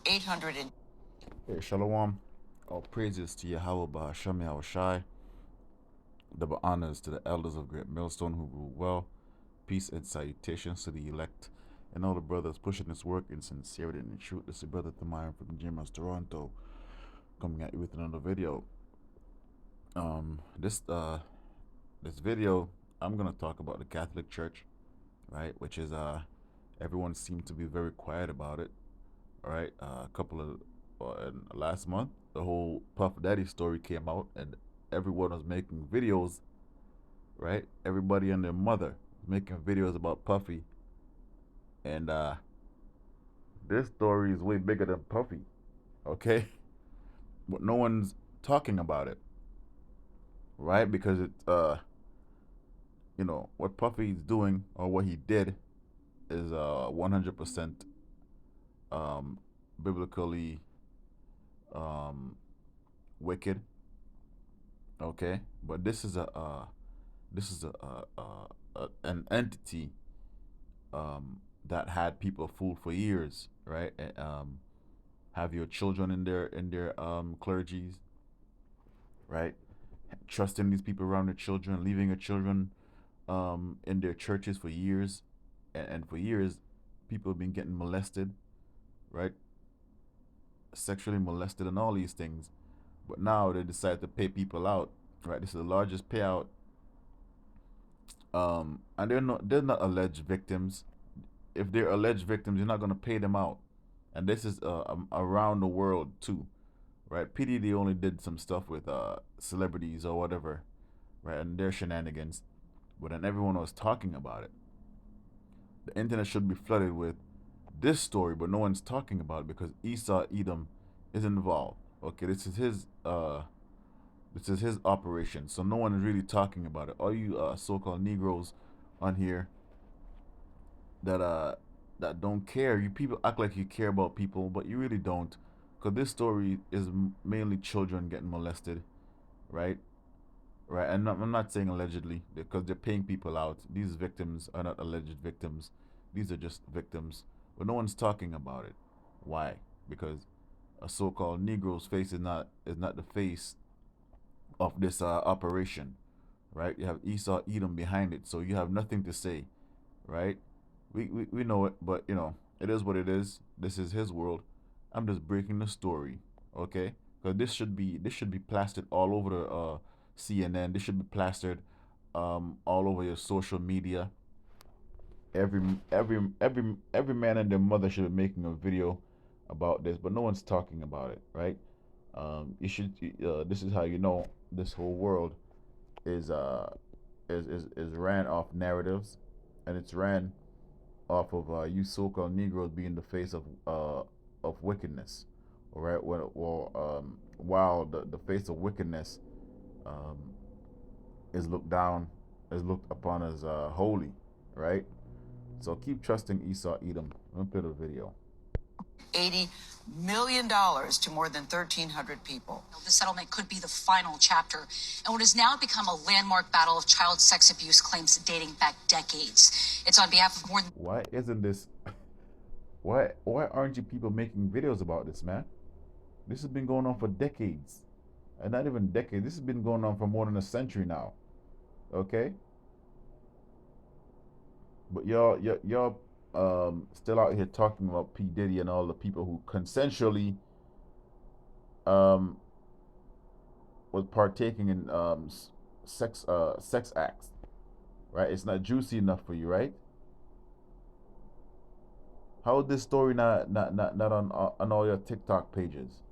800 and Hey, Shalom. All praises to Yahweh Bahasham Yahushai. Double honors to the elders of Great Millstone who rule well. Peace and salutations to the elect and all the brothers pushing this work in sincerity and in truth. This is your brother Thamaya from Jimas, Toronto, coming at you with another video. This video, I'm gonna talk about the Catholic Church, right? Which is everyone seemed to be very quiet about it. All right, a couple of last month, the whole Puff Daddy story came out, and everyone was making videos. Right, everybody and their mother was making videos about Puffy, and this story is way bigger than Puffy. Okay, but no one's talking about it, right? Because it's what Puffy's doing or what he did is 100% biblically um wicked. Okay, but this is an entity that had people fooled for years, right? Have your children in their clergies, right? Trusting these people around their children, leaving your children in their churches for years, and for years, people have been getting molested, right? Sexually molested and all these things, but now they decide to pay people out, right? This is the largest payout, and they're not alleged victims. If they're alleged victims, you're not gonna pay them out, and this is around the world too, right? PDD only did some stuff with celebrities or whatever, right, and their shenanigans, but then everyone was talking about it. The internet should be flooded with this story, but no one's talking about it because Esau Edom is involved. Okay, this is his operation, so no one is really talking about it. All you so-called Negroes on here that that don't care. You people act like you care about people, but you really don't, because this story is mainly children getting molested, right? Right, and I'm not saying allegedly because they're paying people out. These victims are not alleged victims; these are just victims, but no one's talking about it. Why? Because a so-called Negro's face is not the face of this operation, right? You have Esau Edom behind it, so you have nothing to say, right? We know it, but it is what it is. This is his world. I'm just breaking the story, okay? Because this should be plastered all over the CNN. This should be plastered all over your social media. Every man and their mother should be making a video about this, but no one's talking about it, right? You should. This is how you know this whole world is is ran off narratives, and it's ran off of you so-called Negroes being the face of wickedness, all right? While the face of wickedness um, is looked down, is looked upon as holy, right? So keep trusting Esau Edom. Let me play the video. $80 million to more than 1,300 people. The settlement could be the final chapter in what has now become a landmark battle of child sex abuse claims dating back decades. It's on behalf of more than Why isn't this? Why aren't you people making videos about this, man? This has been going on for decades, and not even decades. This has been going on for more than a century now. Okay, but y'all still out here talking about P Diddy and all the people who consensually um was partaking in sex acts, right? It's not juicy enough for you, right? How is this story not on all your TikTok pages?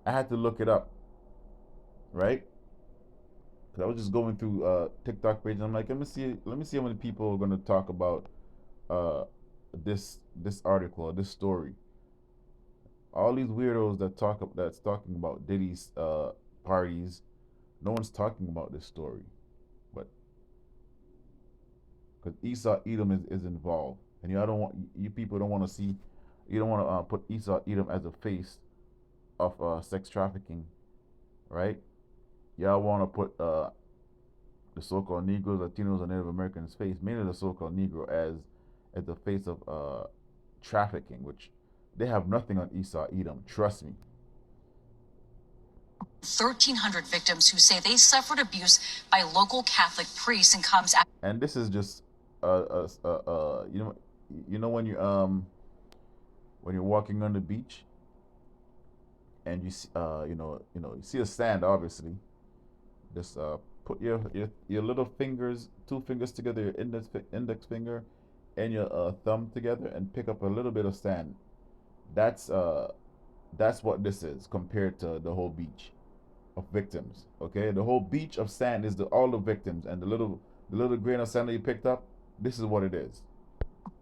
I had to look it up, right? Because I was just going through TikTok pages. I'm like, let me see how many people are going to talk about uh this article or this story. All these weirdos that's talking about Diddy's parties, no one's talking about this story, but because Esau Edom is involved, and you people don't want to see, you don't want to put Esau Edom as a face of sex trafficking, right? Y'all want to put the so-called Negroes, Latinos, and Native Americans face, mainly the so-called Negro, as the face of trafficking, which they have nothing on Esau Edom. Trust me. 1,300 victims who say they suffered abuse by local Catholic priests and comes after. And this is just you know when you're walking on the beach and you see, you see a sand, obviously. Just put your little fingers, two fingers together, your index finger and your thumb together, and pick up a little bit of sand. That's what this is compared to the whole beach of victims. Okay, the whole beach of sand is all the victims, and the little grain of sand that you picked up. This is what it is.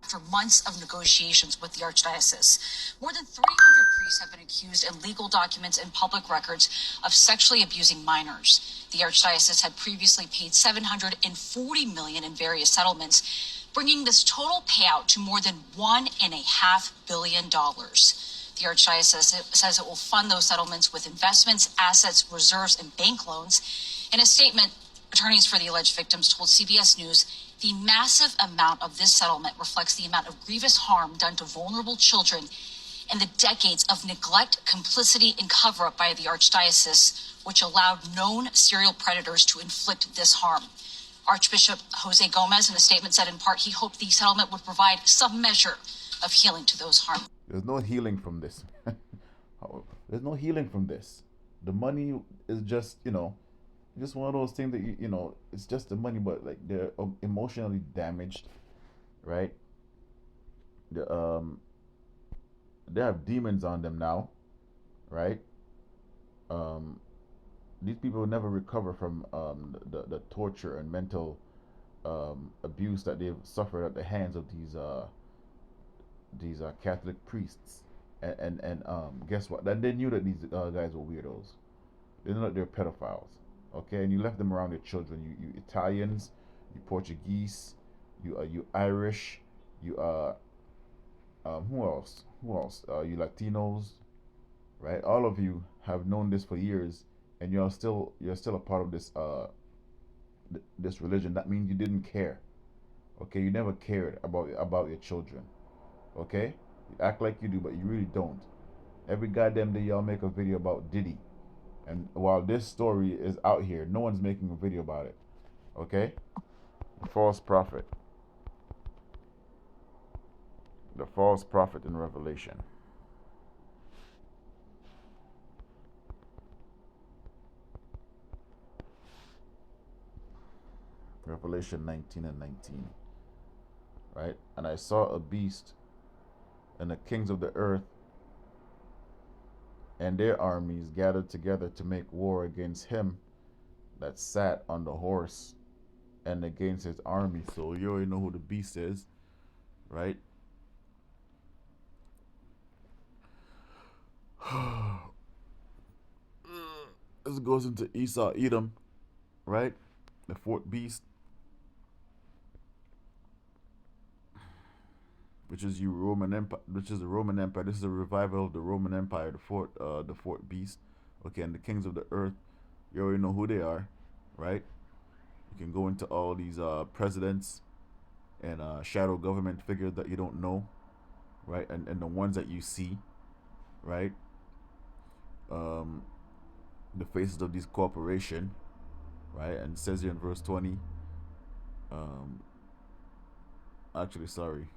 After months of negotiations with the Archdiocese, more than 300 priests have been accused in legal documents and public records of sexually abusing minors. The Archdiocese had previously paid $740 million in various settlements, bringing this total payout to more than $1.5 billion. The Archdiocese says it will fund those settlements with investments, assets, reserves, and bank loans. In a statement, attorneys for the alleged victims told CBS News the massive amount of this settlement reflects the amount of grievous harm done to vulnerable children and the decades of neglect, complicity, and cover-up by the Archdiocese, which allowed known serial predators to inflict this harm. Archbishop Jose Gomez, in a statement, said in part he hoped the settlement would provide some measure of healing to those harmed. There's no healing from this. There's no healing from this. The money is just, just one of those things that it's just the money, but like they're emotionally damaged, right? The they have demons on them now, right? Um, these people will never recover from the torture and mental abuse that they've suffered at the hands of these Catholic priests. And guess what? That they knew that these guys were weirdos. They knew that they're pedophiles. Okay, and you left them around your children. You Italians, you Portuguese, you Irish, you who else? Who else? You Latinos, right? All of you have known this for years, and you're still a part of this religion. That means you didn't care. Okay, you never cared about your children. Okay, you act like you do, but you really don't. Every goddamn day y'all make a video about Diddy, and while this story is out here, no one's making a video about it. Okay, the false prophet, in Revelation. Revelation 19 and 19. Right? And I saw a beast, and the kings of the earth and their armies gathered together to make war against him that sat on the horse and against his army. So you already know who the beast is, right? This goes into Esau Edom, right? The fourth beast, which is the Roman Empire. This is a revival of the Roman Empire. The fourth beast. Okay, and the kings of the earth. You already know who they are, right? You can go into all these presidents and shadow government figures that you don't know, right? And the ones that you see, right? Um, the faces of these corporation, right? And it says here in verse 20. Um, actually, sorry.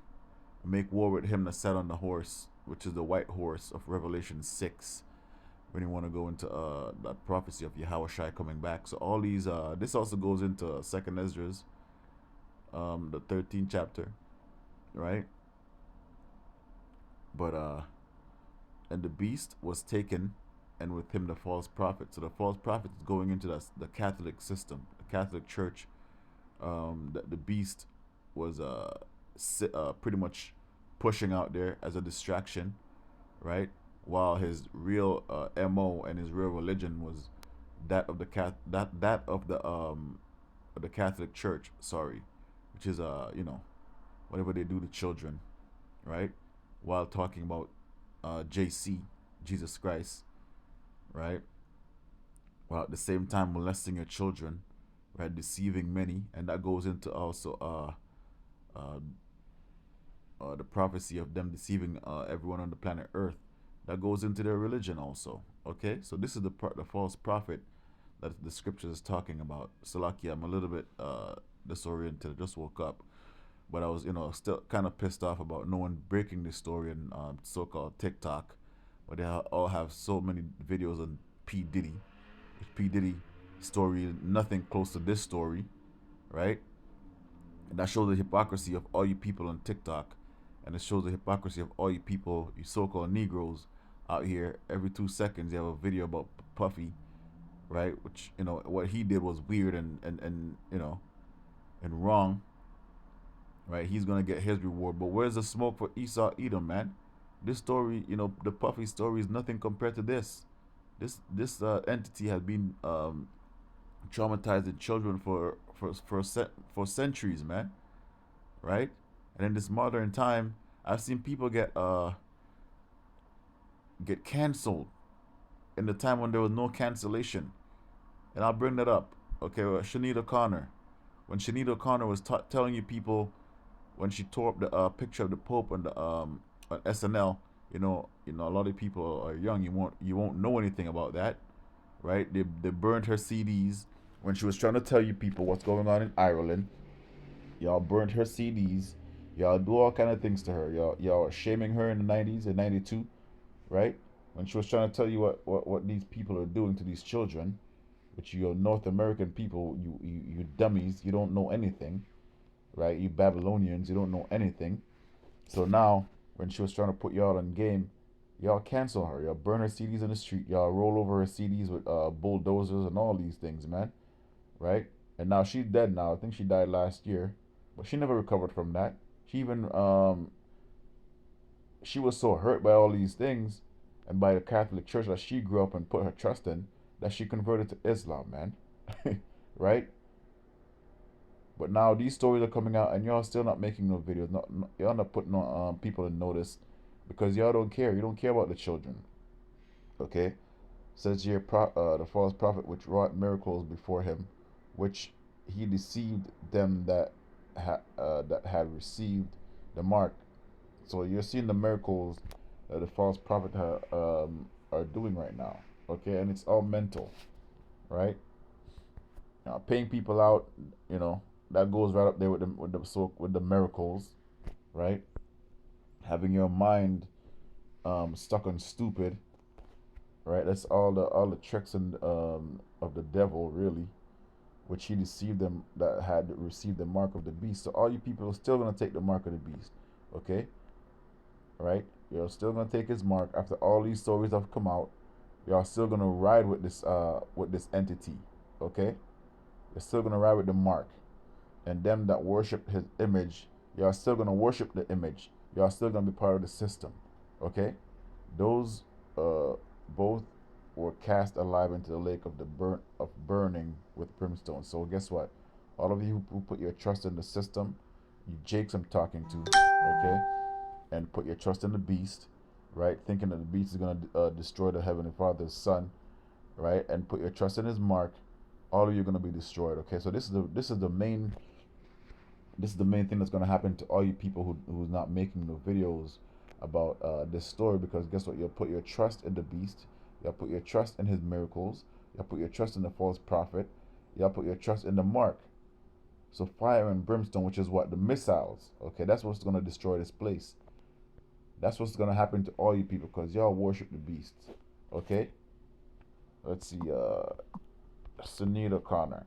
Make war with him that sat on the horse, which is the white horse of Revelation 6. When you want to go into that prophecy of Yahushua coming back. So all these, this also goes into Second Esdras, the 13th chapter, right? But and the beast was taken, and with him the false prophet. So the false prophet is going into the Catholic system, the Catholic Church. The beast was pretty much pushing out there as a distraction, right? While his real mo and his real religion was that of the Catholic Church. Sorry, which is whatever they do to children, right? While talking about JC, Jesus Christ, right? While at the same time molesting your children, right? Deceiving many, and that goes into also the prophecy of them deceiving everyone on the planet Earth, that goes into their religion also. Okay, so this is the false prophet that the scripture is talking about. Salaki, I'm a little bit disoriented. I just woke up, but I was, still kind of pissed off about no one breaking this story in so-called TikTok, but they all have so many videos on P Diddy. P Diddy story, nothing close to this story, right? And that shows the hypocrisy of all you people on TikTok, and it shows the hypocrisy of all you people, you so-called Negroes out here. Every 2 seconds, you have a video about Puffy, right? Which, what he did was weird and and wrong, right? He's gonna get his reward. But where's the smoke for Esau Edom, man? This story, the Puffy story is nothing compared to this. This entity has been traumatizing children for centuries, man. Right? And in this modern time, I've seen people get canceled in the time when there was no cancellation. And I'll bring that up. Okay, Sinead O'Connor. When Sinead O'Connor was telling you people, when she tore up the picture of the Pope on the on SNL, a lot of people are young. You won't know anything about that, right? They burned her CDs when she was trying to tell you people what's going on in Ireland. Y'all burned her CDs. Y'all do all kind of things to her. Y'all are shaming her in the 90s and 92, right? When she was trying to tell you what these people are doing to these children, which you North American people, you dummies, you don't know anything, right? You Babylonians, you don't know anything. So now, when she was trying to put y'all on game, y'all cancel her. Y'all burn her CDs in the street. Y'all roll over her CDs with bulldozers and all these things, man, right? And now she's dead now. I think she died last year, but she never recovered from that. She even she was so hurt by all these things and by the Catholic Church that she grew up and put her trust in, that she converted to Islam, man. Right? But now these stories are coming out and y'all still not making no videos. Y'all not putting no people in notice because y'all don't care. You don't care about the children. Okay? Says here, the false prophet which wrought miracles before him, which he deceived them that had received the mark. So you're seeing the miracles that the false prophet are doing right now. Okay, and it's all mental, right? Now, paying people out, that goes right up there with the miracles, right? Having your mind stuck on stupid, right? That's all the tricks of the devil, really, which he deceived them that had received the mark of the beast. So all you people are still gonna take the mark of the beast, okay? Right? You're still gonna take his mark after all these stories have come out. You're still gonna ride with this entity, okay? You're still gonna ride with the mark, and them that worship his image, you're still gonna worship the image. You're still gonna be part of the system, okay? Those both were cast alive into the lake of burning with brimstone. So guess what? All of you who put your trust in the system, you jakes I'm talking to, okay? And put your trust in the beast, right? Thinking that the beast is going to destroy the Heavenly Father's Son, right? And put your trust in His mark. All of you are going to be destroyed. Okay, so this is the main thing that's going to happen to all you people who's not making no videos about this story, because guess what? You'll put your trust in the beast. You'll put your trust in his miracles. You'll put your trust in the false prophet. You'll put your trust in the mark. So fire and brimstone, which is what? The missiles. Okay, that's what's going to destroy this place. That's what's going to happen to all you people because y'all worship the beast. Okay? Let's see. Sinead O'Connor.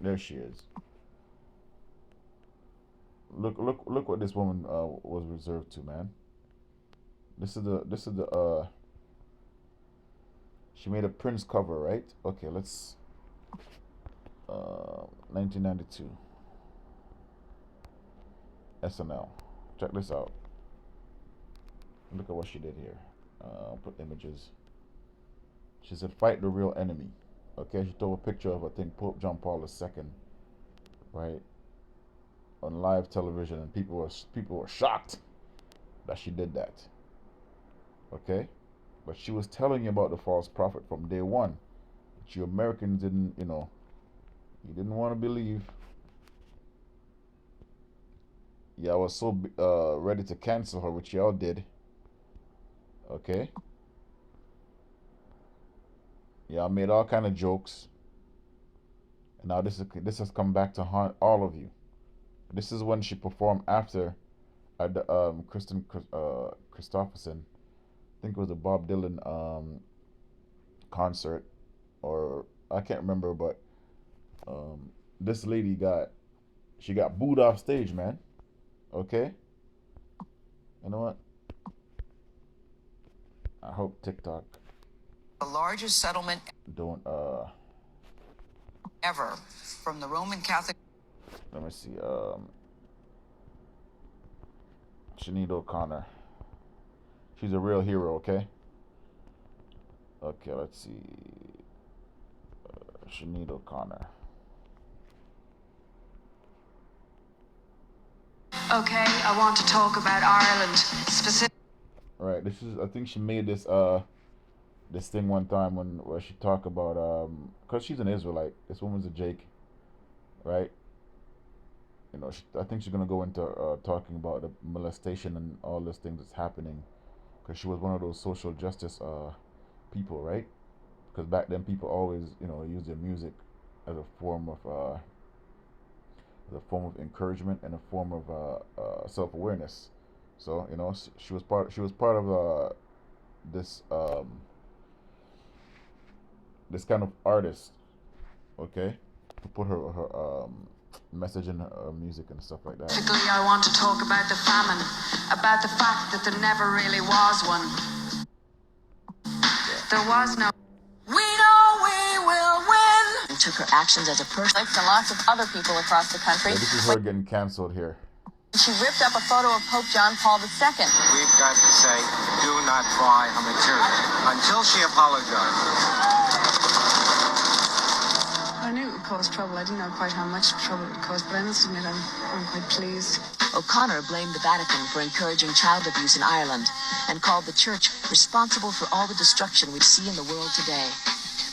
There she is. Look what this woman was reserved to, man. This is the she made a Prince cover, right? Okay, let's 1992 SNL. Check this out. Look at what she did here. Put images. She said, "Fight the real enemy." Okay, she took a picture of, I think, Pope John Paul II, right, on live television, and people were shocked that she did that. Okay, but she was telling you about the false prophet from day one. But you Americans didn't, you didn't want to believe. Yeah, I was so ready to cancel her, which y'all did. Okay. Yeah, I made all kind of jokes, and now this has come back to haunt all of you. This is when she performed after at the Christopherson. I think it was a Bob Dylan concert, or I can't remember, but um, this lady got booed off stage, man. Okay, you know what? I hope TikTok The largest settlement don't ever from the Roman Catholic. let me see Sinead O'Connor. She's a real hero. Okay. Okay, let's see. Sinead O'Connor. Okay, I want to talk about Ireland specifically. All right, this is. I think she made this thing one time where she talked about cause she's an Israelite. This woman's a Jake, right? You know, I think she's gonna go into talking about the molestation and all those things that's happening, cause she was one of those social justice people, right? Because back then people always use their music as a form of encouragement and a form of self awareness. So she was part of this this kind of artist, okay, to put her message in her music and stuff like that. Specifically, I want to talk about the famine, about the fact that there never really was one. There was no. We know we will win. And took her actions as a person. And lots of other people across the country. Yeah, this is her getting canceled here. She ripped up a photo of Pope John Paul II. We've got to say, do not buy her material until she apologizes. I knew it would cause trouble. I didn't know quite how much trouble it would cause, but I must admit I'm quite pleased. O'Connor blamed the Vatican for encouraging child abuse in Ireland and called the church responsible for all the destruction we see in the world today.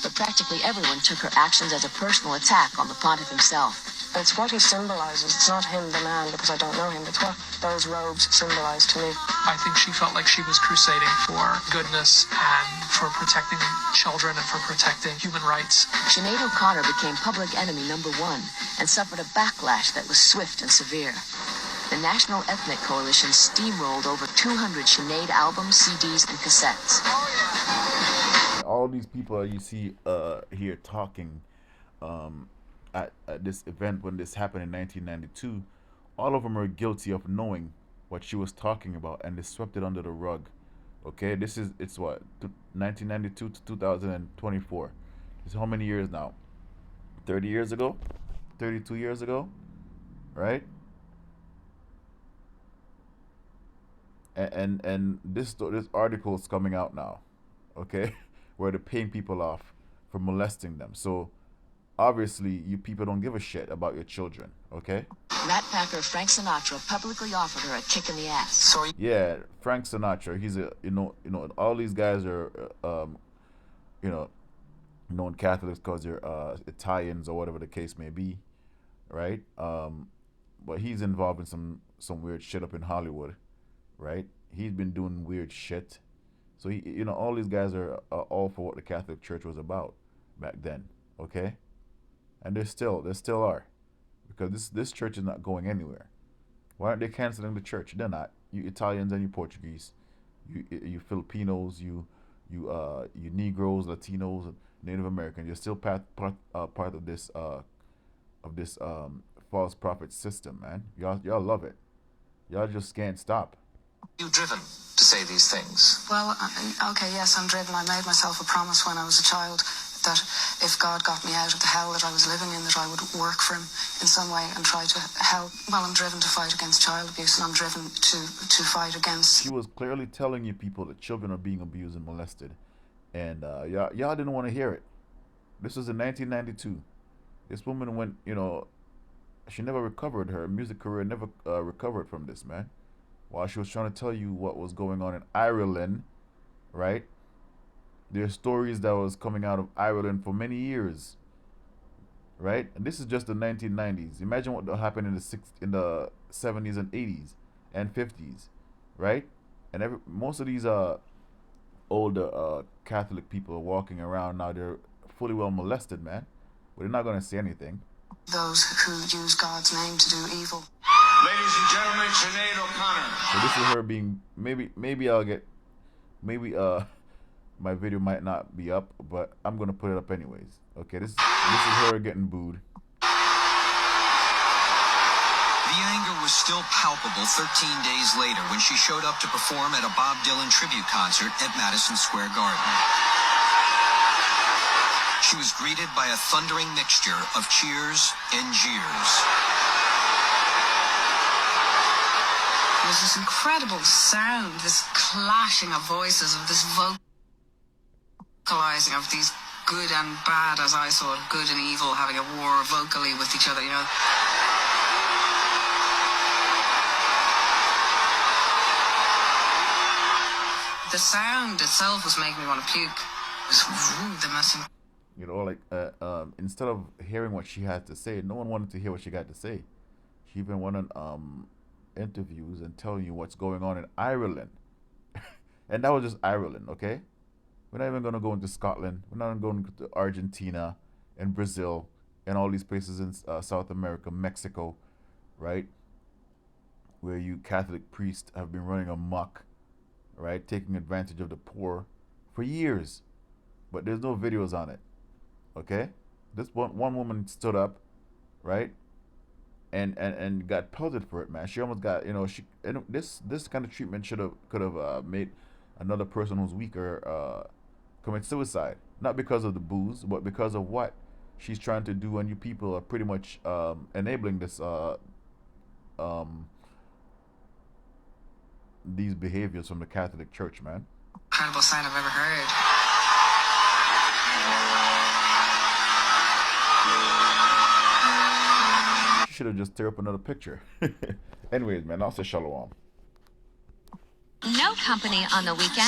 But practically everyone took her actions as a personal attack on the pontiff himself. It's what he symbolizes. It's not him, the man, because I don't know him. It's what those robes symbolize to me. I think she felt like she was crusading for goodness and for protecting children and for protecting human rights. Sinead O'Connor became public enemy number one and suffered a backlash that was swift and severe. The National Ethnic Coalition steamrolled over 200 Sinead albums, CDs, and cassettes. All these people that you see here talking at this event when this happened in 1992, all of them are guilty of knowing what she was talking about, and they swept it under the rug. Okay, it's what, 1992 to 2024. It's how many years now? 30 years ago? 32 years ago? Right? And this article is coming out now, okay, where they're paying people off for molesting them. So obviously you people don't give a shit about your children, okay? Rat packer Frank Sinatra publicly offered her a kick in the ass. So Yeah, Frank Sinatra. He's all these guys are known Catholics because they're Italians or whatever the case may be, right? But he's involved in some weird shit up in Hollywood, right? He's been doing weird shit. So all these guys are all for what the Catholic Church was about back then, okay? And they still are, because this church is not going anywhere. Why aren't they canceling the church? They're not. You Italians and you Portuguese, you Filipinos, you Negroes, Latinos, Native Americans. You're still part of this false prophet system, man. Y'all love it. Y'all just can't stop. you driven to say these things? Well, okay, yes, I'm driven. I made myself a promise when I was a child that if God got me out of the hell that I was living in, that I would work for him in some way and try to help. Well, I'm driven to fight against child abuse, and I'm driven to fight against. She was clearly telling you people that children are being abused and molested, and y'all didn't want to hear it. This was in 1992. This woman went, she never recovered. Her music career never recovered from this, man. While she was trying to tell you what was going on in Ireland, right? There's stories that was coming out of Ireland for many years. right? And this is just the 1990s. Imagine what happened in the 70s and 80s and 50s, right? And most of these older Catholic people are walking around now. They're fully well molested, man, but they're not gonna say anything. Those who use God's name to do evil. Ladies and gentlemen, Sinead O'Connor. So this is her being maybe I'll get my video might not be up, but I'm gonna put it up anyways. Okay, this is her getting booed. The anger was still palpable 13 days later when she showed up to perform at a Bob Dylan tribute concert at Madison Square Garden. She was greeted by a thundering mixture of cheers and jeers. There was this incredible sound, this clashing of voices, of this vocalizing of these good and bad, as I saw it, good and evil, having a war vocally with each other, you know. The sound itself was making me want to puke. It was the messing. You know, like instead of hearing what she had to say, no one wanted to hear what she got to say. She even went on interviews and telling you what's going on in Ireland. And that was just Ireland, okay? We're not even going to go into Scotland. We're not even going to Argentina and Brazil and all these places in South America, Mexico, right? Where you Catholic priests have been running amok, right? Taking advantage of the poor for years. But there's no videos on it, okay? This one woman stood up, right? And got pelted for it, man. She almost got, you know, this kind of treatment could have made another person who's weaker commit suicide, not because of the booze, but because of what she's trying to do, and you people are pretty much enabling this these behaviors from the Catholic Church, man. Incredible sound I've ever heard. She should have just tear up another picture. Anyways, man, I'll say shalom. No company on the weekend.